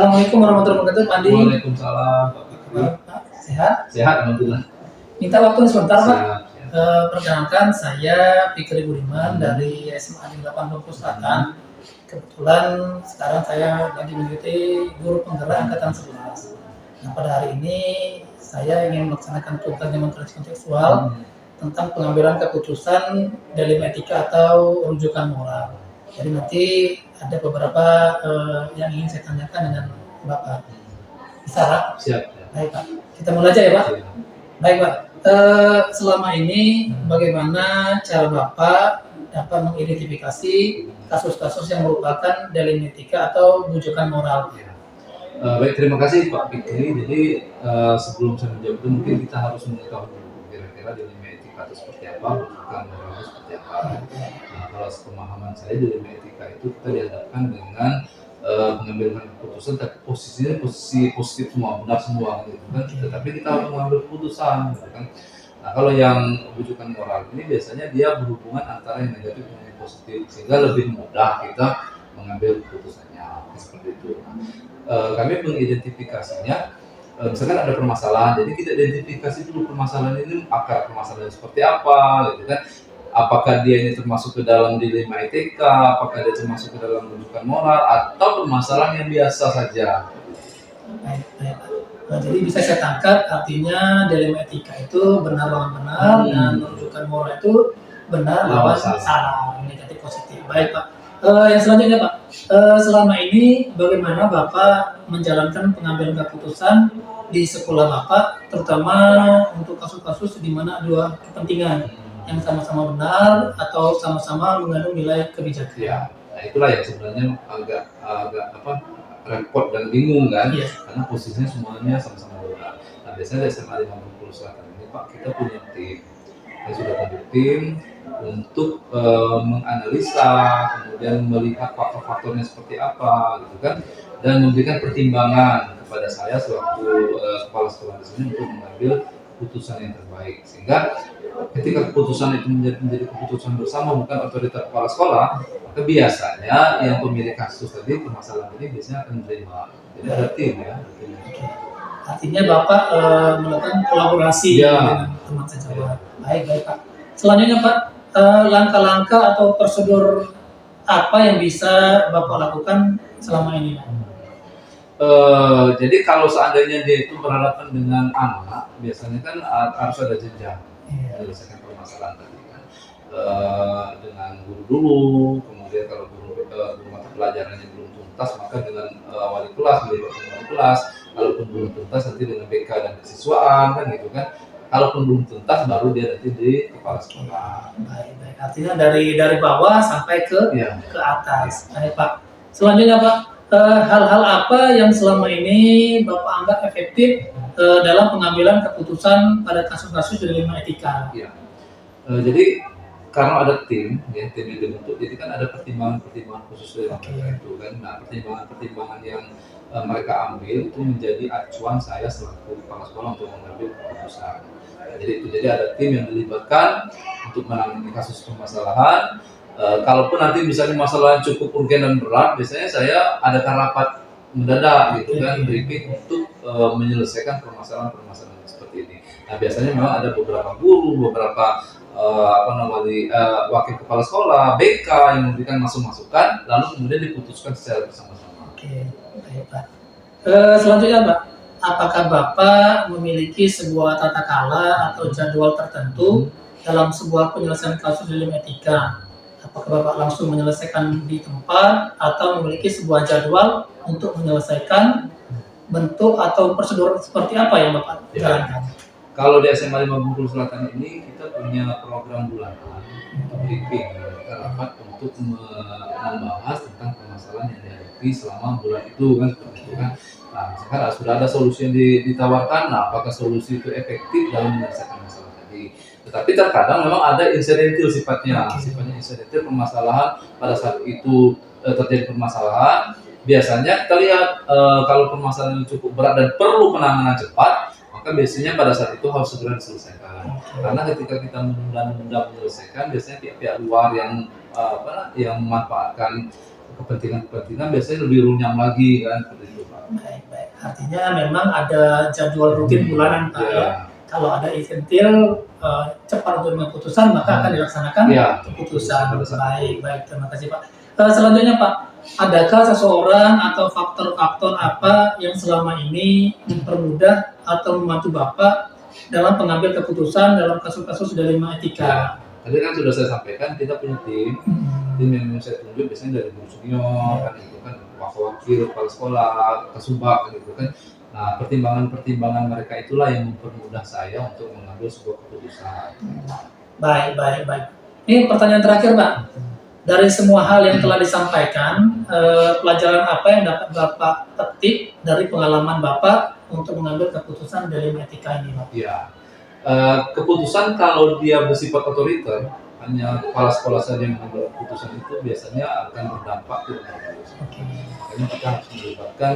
Assalamualaikum warahmatullahi wabarakatuh, Pak Andi. Waalaikumsalam, Pak Fikri. Pak, sehat? Sehat, alhamdulillah. Minta waktu sebentar, Pak. Siap, siap. Perkenalkan, saya Fikri Budiman dari SMA Negeri 8 Bengkulu Selatan. Kebetulan sekarang saya lagi mengikuti guru penggerak angkatan 11. Nah, pada hari ini saya ingin melaksanakan tugas demonstrasi kontekstual tentang pengambilan keputusan dalam etika atau rujukan moral. Jadi nanti ada beberapa yang ingin saya tanyakan dengan Bapak. Bisa, Pak? Siap. Baik, Pak. Kita mulai aja ya, Pak. Siap. Baik, Pak. Selama ini bagaimana cara Bapak dapat mengidentifikasi kasus-kasus yang merupakan dalam etika atau rujukan moral? Ya. Baik, terima kasih Pak Fikri. Jadi sebelum saya menjawab itu mungkin kita harus mengetahui dulu kira-kira dilema etika itu seperti apa, rujukan moral itu seperti apa. Nah, kalau pemahaman saya dilema etika itu kita dihadapkan dengan mengambil keputusan, tapi posisinya posisi positif semua, benar semua gitu kan. Tetapi kita harus mengambil keputusan, gitu kan. Nah, kalau yang rujukan moral ini biasanya dia berhubungan antara yang negatif dengan yang positif, sehingga lebih mudah kita mengambil keputusannya seperti itu. Kami mengidentifikasinya, misalkan ada permasalahan, jadi kita identifikasi dulu permasalahan ini, akar permasalahan seperti apa, gitu kan. Apakah dia ini termasuk ke dalam dilema etika, apakah dia termasuk ke dalam rujukan moral, atau permasalahan yang biasa saja. Baik, baik, Pak. Jadi bisa saya tangkap artinya dilema etika itu benar lawan benar dan rujukan moral itu benar lawan salah, negatif positif. Baik, Pak. Yang selanjutnya, Pak, selama ini bagaimana Bapak menjalankan pengambilan keputusan di sekolah Bapak, terutama untuk kasus-kasus di mana dua kepentingan yang sama-sama benar atau sama-sama mengandung nilai kebijakan? Ya, nah itulah yang sebenarnya agak repot dan bingung kan, karena posisinya semuanya sama-sama benar. Nah, biasanya di SMA 5 Bengkulu Selatan ini Pak, kita punya tim. Kita sudah bentuk tim untuk menganalisa, kemudian melihat faktor-faktornya seperti apa, gitu kan, dan memberikan pertimbangan kepada saya selaku kepala sekolah di sini untuk mengambil keputusan yang terbaik. Sehingga ketika keputusan itu menjadi keputusan bersama, bukan otoritas kepala sekolah, maka biasanya yang pemilik kasus tadi permasalahan ini biasanya akan menerima. Jadi ada tim ya. Artinya Bapak melakukan kolaborasi dengan teman sejawat. Baik, baik, Pak. Selanjutnya, Pak, langkah-langkah atau prosedur apa yang bisa Bapak lakukan selama ini, Pak? Jadi kalau seandainya dia itu berhadapan dengan anak, biasanya kan harus ada jenjang menyelesaikan permasalahan tadi kan. Dengan guru dulu, kemudian kalau guru mata pelajarannya belum tuntas, maka dengan wali kelas, melibatkan wali kelas. Kalaupun belum tuntas, nanti dengan BK dan kesiswaan kan gitu kan. Kalaupun belum tuntas, baru dia nanti di kepala sekolah. Baik, baik. Artinya dari bawah sampai ke atas. Baik, Pak. Selanjutnya, Pak, hal-hal apa yang selama ini Bapak anggap efektif dalam pengambilan keputusan pada kasus-kasus dilema etika? Ya. Jadi karena ada tim yang dibentuk, jadi kan ada pertimbangan-pertimbangan khusus dari mereka itu kan. Nah, pertimbangan-pertimbangan yang mereka ambil itu menjadi acuan saya selaku kepala sekolah untuk mengambil keputusan. Nah, jadi ada tim yang dilibatkan untuk menangani kasus permasalahan. Kalaupun nanti misalnya masalah yang cukup urgen dan berat, biasanya saya adakan rapat mendadak gitu kan, briefing untuk menyelesaikan permasalahan seperti ini. Nah, biasanya memang ada beberapa guru, beberapa wakil kepala sekolah, BK yang memberikan masukan, lalu kemudian diputuskan secara bersama-sama. Oke, baik, Pak. Selanjutnya, Pak, apakah Bapak memiliki sebuah tata cara atau jadwal tertentu dalam sebuah penyelesaian kasus dilema etika? Apakah Bapak langsung menyelesaikan di tempat atau memiliki sebuah jadwal untuk menyelesaikan, bentuk atau prosedur seperti apa yang Bapak jalankan? Kalau di SMA 5 Bengkulu Selatan ini kita punya program bulanan briefing, rapat untuk membahas tentang permasalahan yang dihadapi selama bulan itu kan, seperti itu kan. Nah, misalkan sudah ada solusi yang ditawarkan, nah apakah solusi itu efektif dalam menyelesaikan masalah tadi. Tetapi terkadang memang ada insidentil sifatnya insidentil permasalahan. Pada saat itu terjadi permasalahan, biasanya kita lihat kalau permasalahan itu cukup berat dan perlu penanganan cepat, maka biasanya pada saat itu harus segera diselesaikan. Karena ketika kita menunda menyelesaikan, biasanya pihak-pihak luar yang memanfaatkan kepentingan biasanya lebih runyam lagi kan seperti itu Pak. Baik. Artinya memang ada jadwal rutin bulanan Pak ya. Kalau ada insentil cepat untuk keputusan maka akan dilaksanakan keputusan. Baik. Terima kasih Pak. Selanjutnya Pak, adakah seseorang atau faktor-faktor apa yang selama ini mempermudah atau membantu Bapak dalam pengambil keputusan dalam kasus-kasus dilema etika? Tadi kan sudah saya sampaikan kita punya tim yang saya tunjuk biasanya dari guru senior kan itu kan wakil kepala sekolah, kasubag gitu kan. Nah pertimbangan mereka itulah yang mempermudah saya untuk mengambil sebuah keputusan. Baik. Ini pertanyaan terakhir Pak. Dari semua hal yang telah disampaikan, pelajaran apa yang dapat Bapak petik dari pengalaman Bapak untuk mengambil keputusan dilema etika ini Pak? Ya. Keputusan kalau dia bersifat otoriter, hanya kepala sekolah saja yang mengambil keputusan itu biasanya akan berdampak tidak bagus. Makanya kita harus melibatkan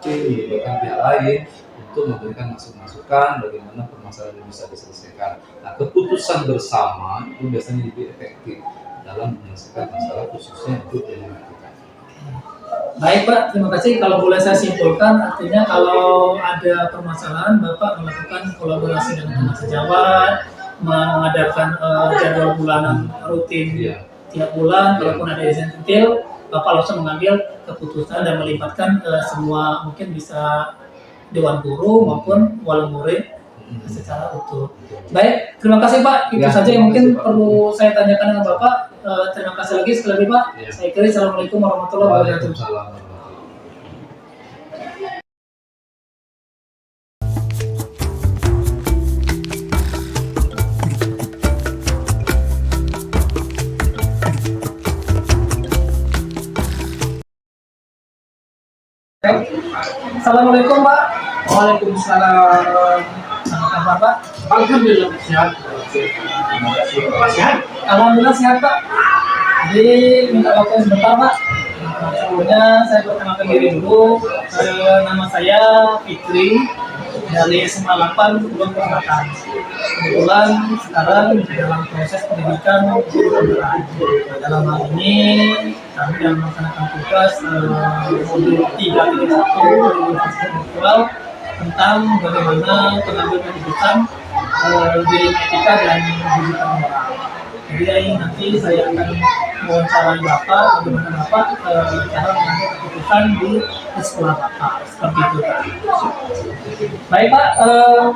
pihak lain untuk memberikan masukan bagaimana permasalahan ini bisa diselesaikan. Nah, keputusan bersama itu biasanya lebih efektif dalam menyelesaikan masalah khususnya untuk dilema etika. Baik Pak, terima kasih. Kalau boleh saya simpulkan, artinya kalau ada permasalahan, Bapak melakukan kolaborasi dengan teman sejawat, mengadakan jadwal bulanan rutin tiap bulan. Kalaupun ada insentif, Bapak langsung mengambil keputusan dan melibatkan semua, mungkin bisa dewan guru maupun wali murid secara utuh. Baik, terima kasih Pak. Itu saja yang mungkin perlu saya tanyakan dengan Bapak. Terima kasih lagi sekali lagi Pak. Saya kira Assalamualaikum warahmatullahi wabarakatuh. Assalamualaikum Pak. Waalaikumsalam. Apa kabar Pak? Alhamdulillah sehat. Sehat? Alhamdulillah sehat Pak. Jadi minta waktu sebentar Pak. Sebelumnya saya perkenalkan diri dulu. Nama saya Fikri dari SMA 8 Kebun Permata. Kebetulan sekarang dalam proses pendidikan guru pembelaan. Dalam hal ini kami dalam melaksanakan tugas modul 3.1 Universitas Virtual tentang bagaimana pengambil keputusan dilema etika dan digital moral. Jadi nanti saya akan mewawancarai Bapak bagaimana Bapak cara mengambil keputusan di sekolah Bapak seperti itu. Baik Pak,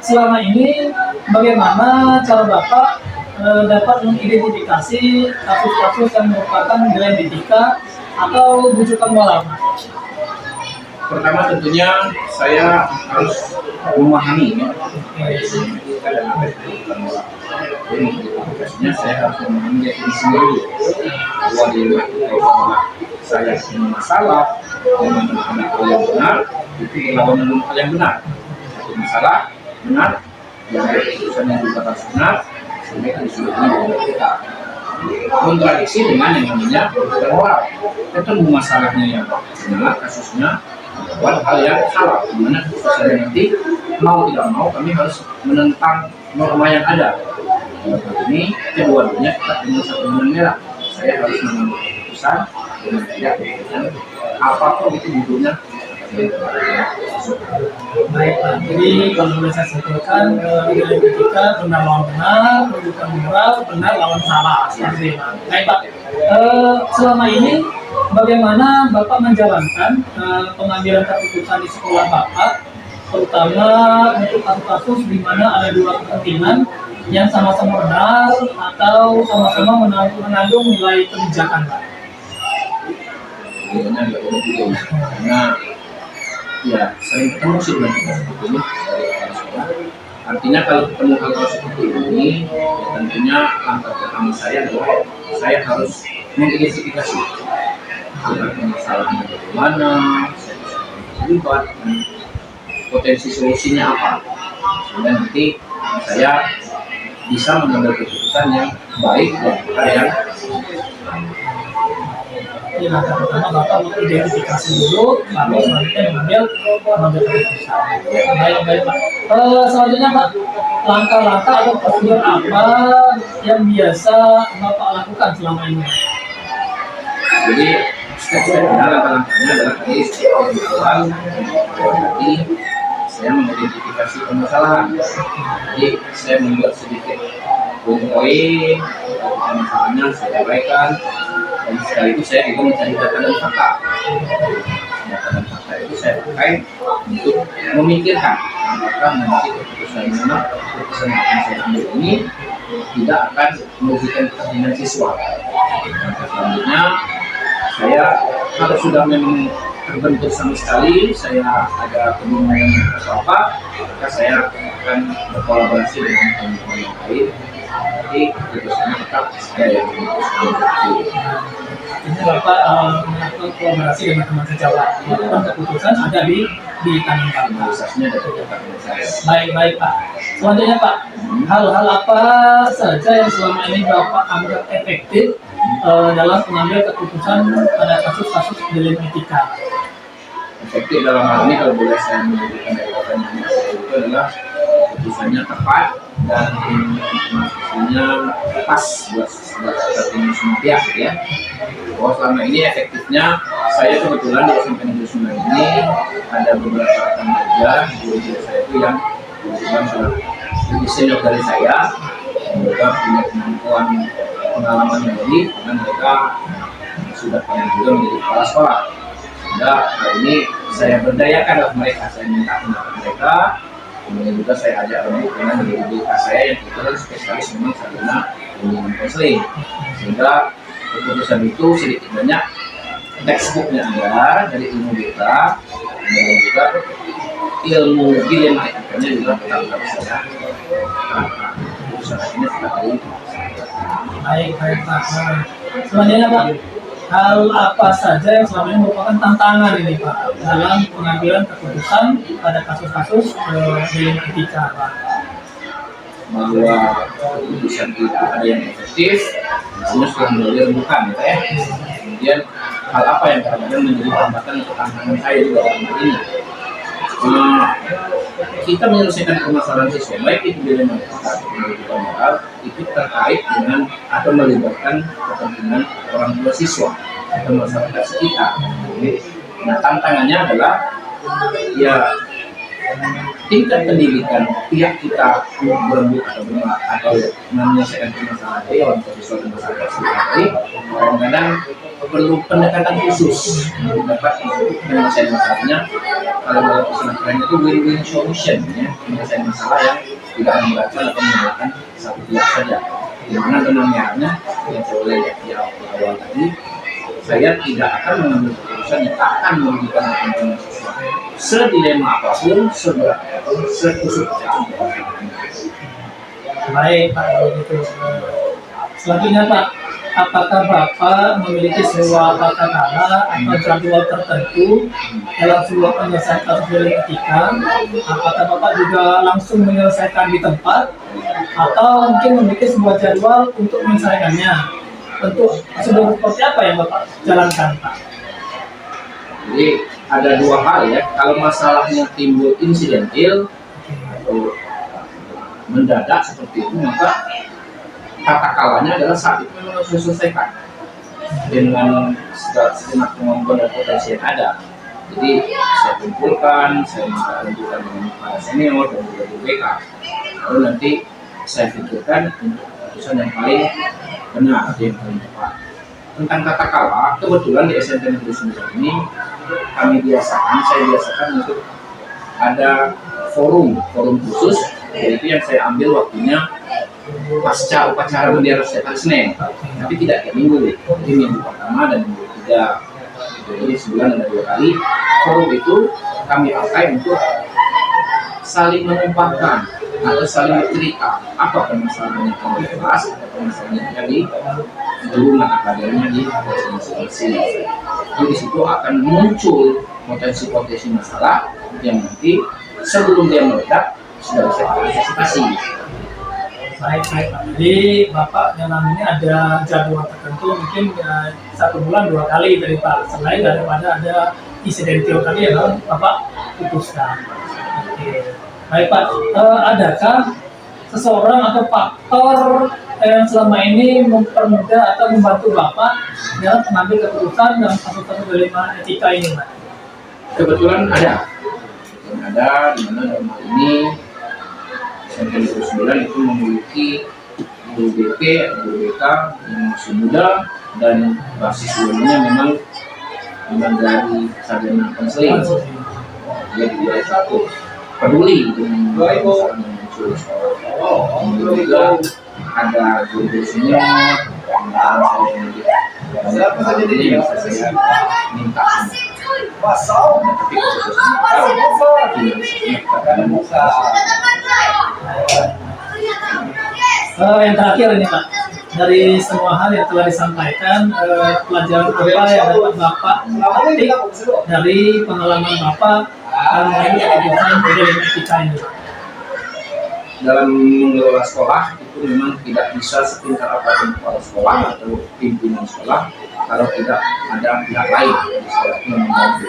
selama ini bagaimana cara Bapak dapat mengidentifikasi kasus-kasus yang merupakan dilema etika atau bujukan moral? Pertama tentunya saya harus memahami Jadi saya harus memahami definisi dulu bahwa dilema etika adalah saya punya masalah dengan hal yang benar itu berlawanan dengan hal yang benar. Satu masalah benar yang ada keputusan yang juga harus benar sehingga itu disebutnya dilema etika. Kontradiksi dengan yang namanya bujukan moral. Ketemu masalahnya yang benar kasusnya buat hal yang salah, dimana keputusannya nanti mau tidak mau kami harus menentang norma yang ada. Ini kedua-duanya kita punya satu benang merah. Saya harus mengambil keputusan dengan tidak dengan apapun itu judulnya. Baik Pak, jadi kalau boleh saya simpulkan, dilema etika benar lawan benar, bukan moral benar lawan salah, seperti itu. Baik Pak, selama ini bagaimana Bapak menjalankan pengambilan keputusan di sekolah Bapak, terutama untuk kasus-kasus di mana ada dua kepentingan yang sama-sama benar atau sama-sama menanggung nilai kebijakan Pak? Karena ya sering ketemu sih dengan kita seperti ini. Artinya kalau ketemu hal seperti ini, ya tentunya langkah pertama saya adalah saya harus mengidentifikasi akar masalahnya bagaimana, saya bisa terlibat, potensi solusinya apa, sehingga nanti saya bisa mengambil keputusan yang baik dan yang Jadi langkah pertama Bapak mengidentifikasi dulu, lalu selanjutnya mengambil keputusan. Baik Pak. Selanjutnya Pak, langkah-langkah atau prosedur apa yang biasa Bapak lakukan selama ini? jadi step-stepnya, langkah-langkahnya adalah tadi step yang awal. Jadi saya mengidentifikasi permasalahan. Jadi saya membuat sedikit poin-poin permasalahannya, saya uraikan, dan sekaligus saya juga mencari data dan fakta. Data dan fakta itu saya pakai untuk memikirkan apakah nanti keputusan yang saya ambil ini tidak akan merugikan kepentingan siswa. Selanjutnya saya kalau sudah memang terbentuk sama sekali, saya ada kebingungan atau apa, maka saya akan berkolaborasi dengan teman-teman yang lain. Jadi keputusannya tetap saya yang memutuskan. Ini Bapak melakukan kolaborasi dengan teman sejawat. Walaupun keputusan ada di tangan Bapak. Prosesnya ada di tangan saya. Baik Pak. Selanjutnya Pak, hal-hal apa saja yang selama ini Bapak anggap efektif dalam mengambil keputusan pada kasus-kasus dilema etika? Efektif dalam hal ini kalau boleh saya memberikan pertanyaan itu adalah keputusannya tepat dan informasinya pas buat ini semua pihak ya. Bahwa selama ini efektifnya saya kebetulan di SMP Negeri Sumber ini ada beberapa rekan kerja guru saya itu yang kebetulan sudah lebih senior dari saya, mereka punya kemampuan pengalaman yang lebih karena mereka sudah pernah juga menjadi kepala sekolah. Sehingga hal ini saya berdayakan mereka, saya minta pendapat mereka, kemudian juga saya ajak rembuk dengan guru saya yang kebetulan spesialis memang sarjana bimbingan konseling. Sehingga keputusan itu sedikit banyak textbooknya ada dari ilmu kita, kemudian juga ilmu dilema etikanya juga tetap harus ada. Keputusan ini tetap ada itu. Baik Pak. Selanjutnya Pak, hal apa saja yang selama ini merupakan tantangan ini Pak dalam pengambilan keputusan pada kasus-kasus dilema etika Pak? Bahwa keputusan itu ada yang efektif, semua sudah melalui rembukan gitu ya. Kemudian hal apa yang kadang-kadang menjadi hambatan atau tantangan saya juga dalam hal ini. Kita menyelesaikan permasalahan siswa, baik itu dilema etika atau pendidikan moral, itu terkait dengan atau melibatkan kepentingan orang tua siswa atau masyarakat sekitar. Nah, tantangannya adalah ya tingkat pendidikan pihak kita berembuk atau menyelesaikan permasalahan dari orang tua siswa dan masyarakat sekitar ini kadang-kadang perlu pendekatan khusus untuk dapat menyelesaikan masalahnya. Kalau dalam istilah kerennya itu win-win solution ya, menyelesaikan masalah yang tidak memberatkan atau menyalahkan satu pihak saja. Dimana benarnya yang saya boleh lihat di awal tadi, saya tidak akan mengambil keputusan yang akan merugikan kepentingan siswa. Sedilema apapun, seberat apapun, sekusut apapun. Baik Pak, begitu. Selanjutnya Pak, apakah Bapak memiliki sebuah tata cara atau jadwal tertentu dalam sebuah penyelesaian kasus dilema etika? Apakah Bapak juga langsung menyelesaikan di tempat atau mungkin memiliki sebuah jadwal untuk menyelesaikannya? Bentuk prosedur seperti apa yang Bapak jalankan Pak? Jadi ada dua hal ya, kalau masalahnya timbul insidentil atau mendadak seperti itu, maka tata kalanya adalah saat itu memang harus diselesaikan dengan segala kemampuan dan potensi yang ada. Jadi saya kumpulkan, saya minta tuntukan dengan para senior dan juga BK, lalu nanti saya pikirkan untuk keputusan yang paling benar, yang paling tepat. Tentang tata kala, kebetulan di SMP Negeri Sumber ini saya biasakan untuk ada forum khusus, yaitu yang saya ambil waktunya pasca upacara bendera setiap hari Senin, tapi tidak tiap minggu, jadi minggu pertama dan minggu ketiga. Jadi sebulan ada 2 kali. Forum itu kami pakai untuk saling mengumpulkan atau saling bercerita apa permasalahan yang kami bahas atau permasalahan yang terjadi di mata pelajarannya di masing-masing. Jadi di situ akan muncul potensi-potensi masalah yang nanti sebelum dia meledak sudah bisa antisipasi. Baik Pak. Jadi Bapak dalam ini ada jadwal tertentu, mungkin 1 bulan 2 kali dari Pak. Selain daripada ada insidentil tadi yang Bapak putuskan. Oke. Baik Pak, adakah seseorang atau faktor yang selama ini mempermudah atau membantu Bapak dalam mengambil keputusan dalam kasus-kasus dilema etika ini, Pak? Kebetulan ada di mana dalam hal ini SMK 29 itu memiliki guru BP atau guru BK yang masih muda dan basis ilmunya memang dari sarjana konseling. Dia juga cukup peduli dengan masalah yang muncul. Kemudian juga ada guru senior yang saya banyak ini bisa saya minta tapi Yang terakhir ini Pak, dari semua hal yang telah disampaikan, pelajaran apa yang dapat Bapak petik dari pengalaman Bapak dalam mengambil keputusan dilema etika ini? dalam mengelola sekolah itu memang tidak bisa sepintar apapun kepala sekolah atau pimpinan sekolah kalau tidak ada pihak lain di sekolah itu membantu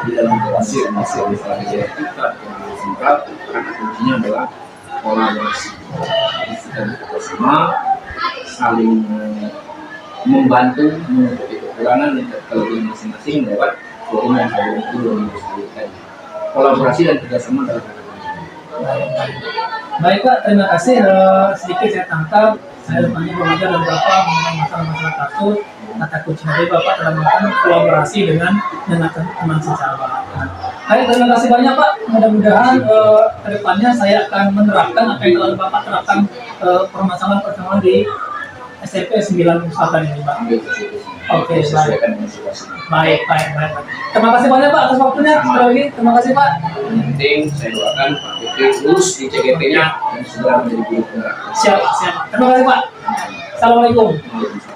di dalam hasil misalnya etika dan sentral, karena kuncinya adalah kolaborasi. Jadi kita bersama saling membantu menutupi kekurangan dan kelebihan masing-masing lewat forum yang saya itu yang disebutkan. Kolaborasi dan kerjasama adalah kata kunci. Baik Pak, terima kasih. Sedikit saya tangkap, saya banyak belajar dari Bapak mengenai masalah-masalah kasus. Kata kunci dari Bapak dalam melakukan kolaborasi dengan teman sejawat. Baik, terima kasih banyak Pak. Mudah-mudahan ke depannya saya akan menerapkan apa yang telah Bapak terapkan permasalahan di SMP 9 Selatan ini Pak. Oke, baik. Baik. Terima kasih banyak Pak atas waktunya. Sekali lagi, terima kasih Pak. Yang penting saya doakan Pak Fikri lulus di CGP-nya dan segera menjadi guru penggerak. Siap. Terima kasih Pak. Assalamualaikum. Waalaikumsalam.